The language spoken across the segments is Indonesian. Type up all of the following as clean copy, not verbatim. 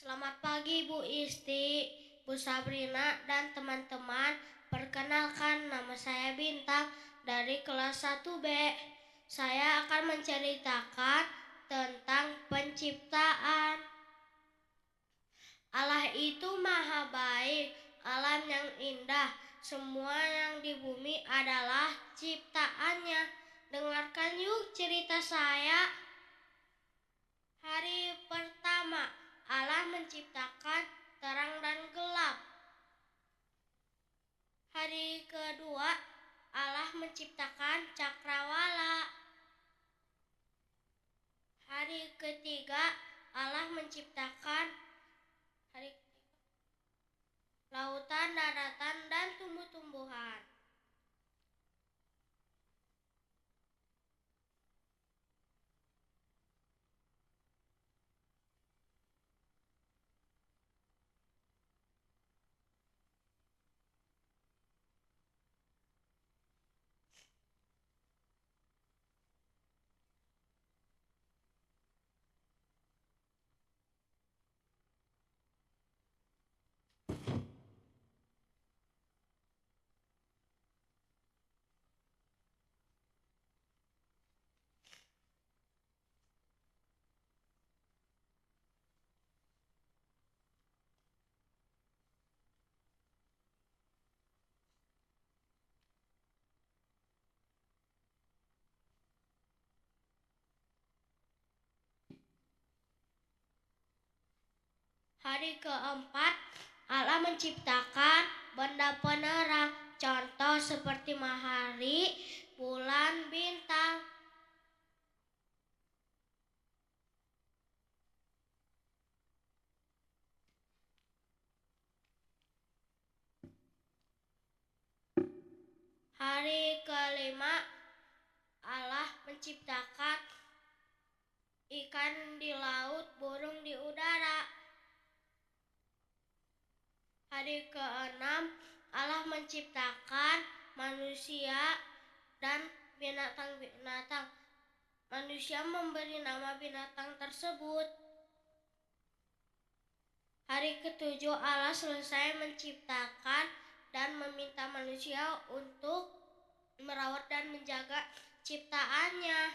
Selamat pagi Bu Isti, Bu Sabrina, dan teman-teman. Perkenalkan, nama saya Bintang dari kelas 1B. Saya akan menceritakan tentang penciptaan. Allah itu maha baik, alam yang indah, semua yang di bumi adalah ciptaannya. Dengarkan yuk cerita saya. Hari pertama, Allah menciptakan terang dan gelap. Hari kedua, Allah menciptakan cakrawala. Hari ketiga, Allah menciptakan lautan, daratan, dan tumbuh-tumbuhan. Hari keempat, Allah menciptakan benda penerang, contoh seperti matahari, bulan, bintang. Hari kelima, Allah menciptakan ikan di laut, burung di udara. Hari keenam, Allah menciptakan manusia dan binatang-binatang. Manusia memberi nama binatang tersebut. Hari ketujuh, Allah selesai menciptakan dan meminta manusia untuk merawat dan menjaga ciptaannya.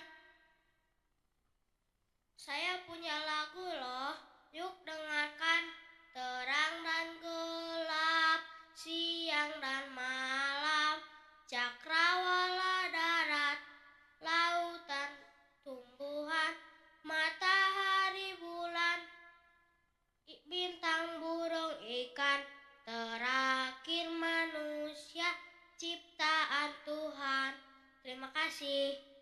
Saya punya lagu loh, yuk dengarkan. Terang dan gelap, siang dan malam, cakrawala darat, lautan, tumbuhan, matahari, bulan, bintang, burung, ikan, terakhir manusia, ciptaan Tuhan. Terima kasih.